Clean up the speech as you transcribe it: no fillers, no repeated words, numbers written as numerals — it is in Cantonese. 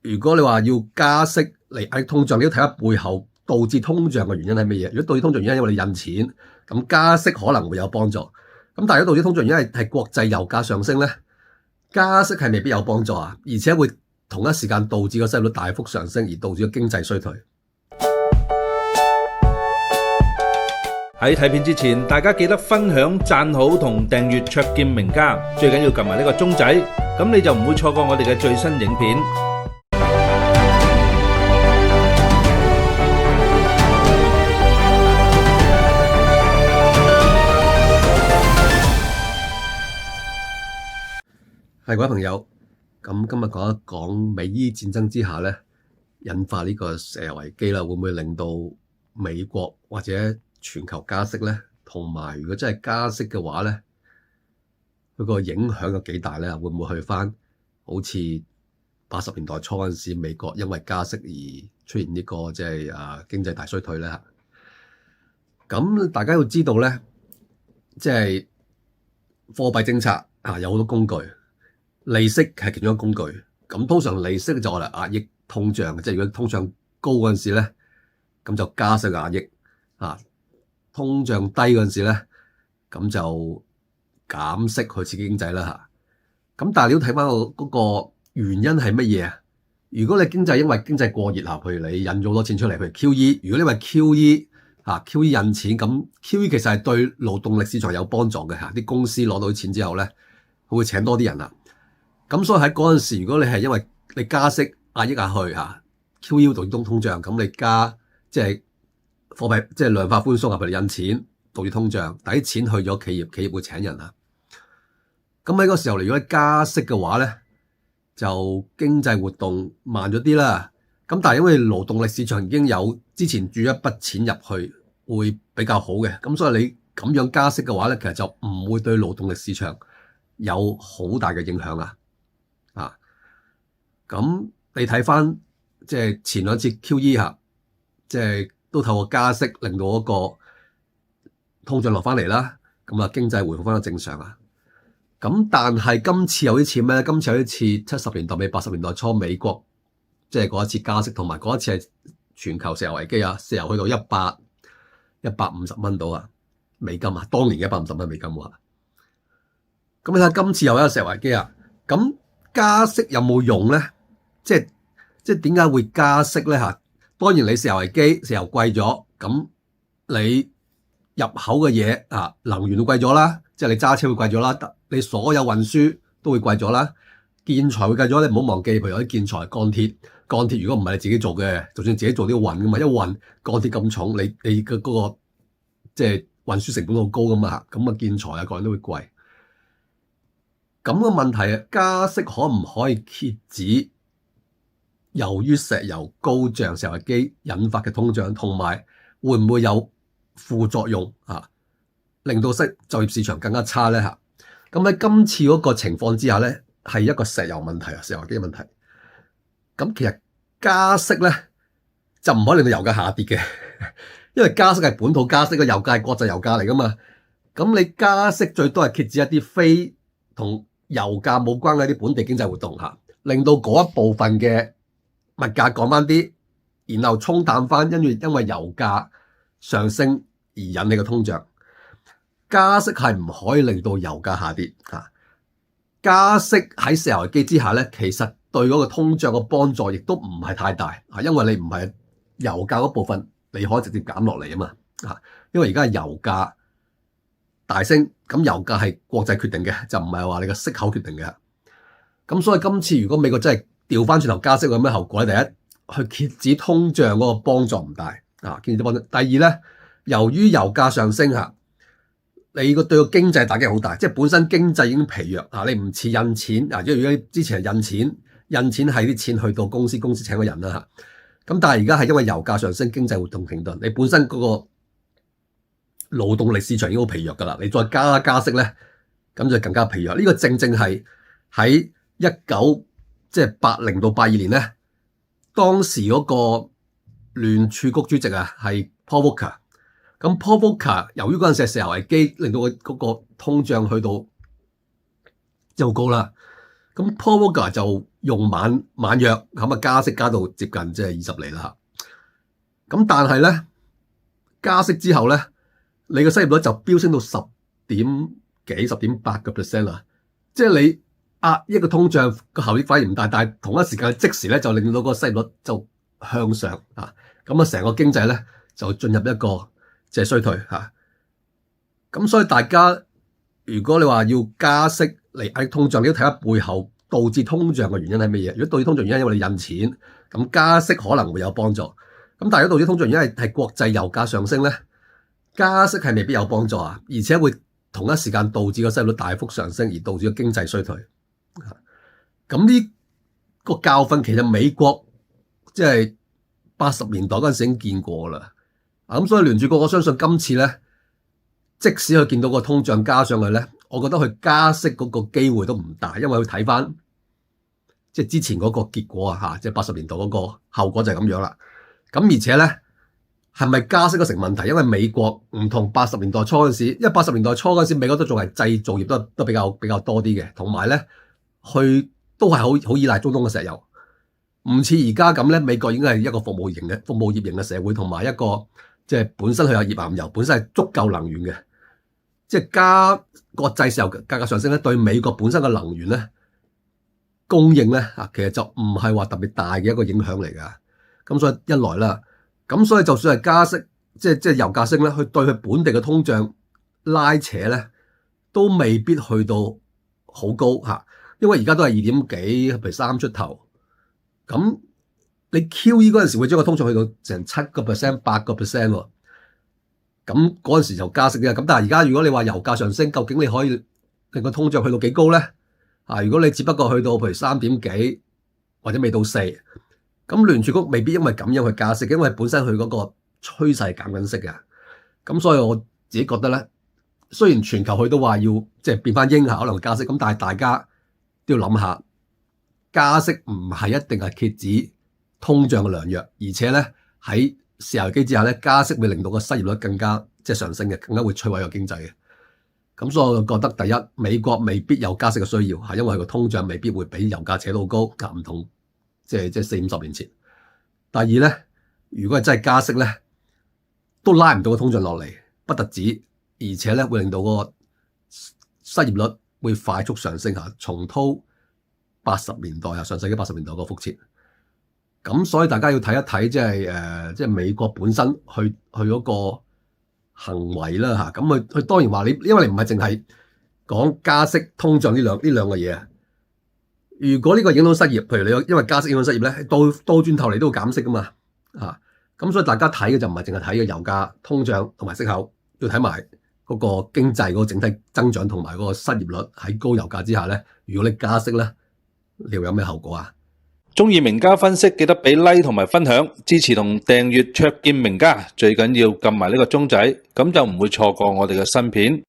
如果你話要加息嚟壓通脹，你要睇下背後導致通脹嘅原因係乜嘢？如果導致通脹原因因為你印錢，咁加息可能會有幫助。咁但係如果導致通脹原因係國際油價上升咧，加息係未必有幫助啊，而且會同一時間導致個息率大幅上升，而導致個經濟衰退。喺睇片之前，大家記得分享、讚好同訂閱卓見名家，最緊要撳埋呢個鐘仔，咁你就唔會錯過我哋嘅最新影片。係各位朋友，咁今日講一講美伊戰爭之下咧，引發呢個石油危機啦，會唔會令到美國或者全球加息咧？同埋如果真係加息嘅話咧，佢個影響有幾大咧？會唔會去翻好似80年代初嗰陣時，美國因為加息而出現呢個即係經濟大衰退咧？咁大家要知道咧，即係貨幣政策有好多工具。利息係其中一個工具，咁通常利息就嚟壓抑通脹，即係如果通脹高嗰陣時咧，咁就加息壓抑；通脹低嗰陣時咧，咁就減息去刺激經濟啦嚇。咁但係你要睇翻嗰個原因係乜嘢啊？如果你經濟因為經濟過熱譬如你印咗好多錢出嚟，譬如 QE， 如果你話 QE 印錢，咁 QE 其實係對勞動力市場有幫助嘅嚇，啲公司攞到啲錢之後咧，佢會請多啲人啦。咁所以喺嗰陣時，如果你係因為你加息壓抑下去QE 導致通脹，咁你加即係貨幣即係量化寬鬆譬如印錢導致通脹，但啲錢去咗企業，企業會請人啊。咁喺嗰時候，如果加息嘅話咧，就經濟活動慢咗啲啦。咁但係因為勞動力市場已經有之前注一筆錢入去，會比較好嘅。咁所以你咁樣加息嘅話咧，其實就唔會對勞動力市場有好大嘅影響啊。咁你睇翻即係前兩次 QE 即係都透過加息令到嗰個通脹落翻嚟啦，咁經濟回復翻個正常啊。咁但係今次有啲似咩？今次有啲似70年代尾80年代初美國即係嗰一次加息，同埋嗰一次係全球石油危機石油去到150蚊到美金當年150蚊美金咁你睇下今次又有一個石油危機咁加息有冇用咧？即係點解會加息咧？當然你石油危機，石油貴咗，咁你入口嘅嘢能源都貴咗啦，即係你揸車會貴咗啦，你所有運輸都會貴咗啦，建材會貴咗。你唔好忘記，譬如有啲建材鋼鐵如果唔係你自己做嘅，就算自己做都要運噶嘛，一運鋼鐵咁重，你嘅嗰個即係運輸成本都好高噶嘛，咁建材各樣都會貴。咁個問題加息可唔可以遏止由於石油高漲、石油危機引發嘅通脹，同埋會唔會有副作用令到就業市場更加差咧？咁喺今次嗰個情況之下咧，係一個石油問題石油危機問題。咁其實加息咧就唔可以令到油價下跌嘅，因為加息係本土加息，個油價係國際油價嚟噶嘛。咁你加息最多係遏止一啲非同油價冇關嘅一啲本地經濟活動令到嗰一部分嘅物價降翻啲，然後沖淡翻因為油價上升而引起嘅通脹。加息係唔可以令到油價下跌加息喺石油危機之下咧，其實對嗰個通脹嘅幫助亦都唔係太大因為你唔係油價嗰部分，你可以直接減落嚟啊嘛因為而家係油價大升，咁油價係國際決定嘅，就唔係話你個息口決定嘅。咁所以今次如果美國真係調翻轉頭加息，有咩後果咧？第一，去遏止通脹嗰個幫助唔大遏止幫助。第二咧，由於油價上升你個對個經濟打擊好大，即係本身經濟已經疲弱你唔似印錢因為如果之前係印錢係啲錢去到公司請個人啦咁但係而家係因為油價上升，經濟活動停頓，你本身嗰個勞動力市場已經好疲弱噶啦，你再加息咧，咁就更加疲弱。呢個正正係喺80到82年咧，當時嗰個聯儲局主席係 Paul Volcker。咁 Paul Volcker 由於嗰陣時係石油危機，令到嗰個通脹去到好高啦。咁 Paul Volcker 就用猛藥，咁啊加息加到接近即係20厘啦。咁但係咧加息之後咧，你嘅失業率就飆升到10.8% 啦。即係你壓抑個通脹個效益反而唔大，但係同一時間即時咧就令到個失業率就向上啊。咁啊成個經濟咧就進入一個即係衰退嚇。咁所以大家如果你話要加息嚟壓抑通脹，你都睇下背後導致通脹嘅原因係乜嘢？如果導致通脹原因因為你印錢，咁加息可能會有幫助。咁但係如果導致通脹原因係國際油價上升咧，加息係未必有幫助啊，而且會同一時間導致個失業率大幅上升，而導致個經濟衰退。咁呢個教訓其實美國即係80年代嗰陣時已經見過啦。咁所以聯儲局我相信今次咧，即使佢見到個通脹加上去咧，我覺得佢加息嗰個機會都唔大，因為佢睇翻即係之前嗰個結果啊，即係80年代嗰個後果就係咁樣啦。咁而且咧係咪加息都成問題？因為美國唔同80年代初嗰陣時，因為80年代初嗰陣時美國都仲係製造業都比較多啲嘅，同埋咧佢都係好依賴中東嘅石油，唔似而家咁咧。美國已經係一個服務業型嘅社會，同埋一個即係本身佢有頁岩油，本身係足夠能源嘅。即係加國際石油價格上升咧，對美國本身嘅能源咧供應咧其實就唔係話特別大嘅一個影響嚟㗎。咁所以一來啦，咁所以就算係加息，即係油價升咧，佢對佢本地嘅通脹拉扯咧，都未必去到好高嚇。因為而家都係2點幾，譬如3出頭，咁你 QE 嗰陣時會將個通脹去到成7%、8%喎，咁嗰陣時就加息嘅。咁但係而家如果你話油價上升，究竟你可以令個通脹去到幾高咧？如果你只不過去到譬如3點幾或者未到4，咁聯儲局未必因為咁樣去加息，因為本身佢嗰個趨勢減緊息嘅。咁所以我自己覺得咧，雖然全球佢都話要即係變翻鷹可能加息，咁但係大家都要諗下，加息唔係一定係遏止通脹嘅良藥，而且咧喺石油危機之下咧，加息會令到個失業率更加即係上升嘅，更加會摧毀個經濟嘅。咁所以我覺得第一，美國未必有加息嘅需要，係因為佢個通脹未必會比油價扯到高，唔同即係40-50年前。第二咧，如果係真係加息咧，都拉唔到個通脹落嚟，不特止，而且咧會令到個失業率會快速上升嚇，重蹈80年代上世紀80年代個覆轍。咁所以大家要睇一睇，即係美國本身去嗰個行為啦嚇。咁佢當然話你，因為你唔係淨係講加息、通脹呢兩個嘢啊。如果呢個影響失業，譬如你因為加息影響失業咧，到轉頭嚟都會減息噶嘛嚇。咁所以大家睇嘅就唔係淨係睇個油價、通脹同埋息口，要睇埋嗰個經濟嗰個整體增長同埋嗰個失業率喺高油價之下咧，如果你加息咧，你會有咩後果啊？鍾意名家分析，記得俾 like 同埋分享，支持同訂閱卓見名家，最緊要撳埋呢個鐘仔，咁就唔會錯過我哋嘅新片。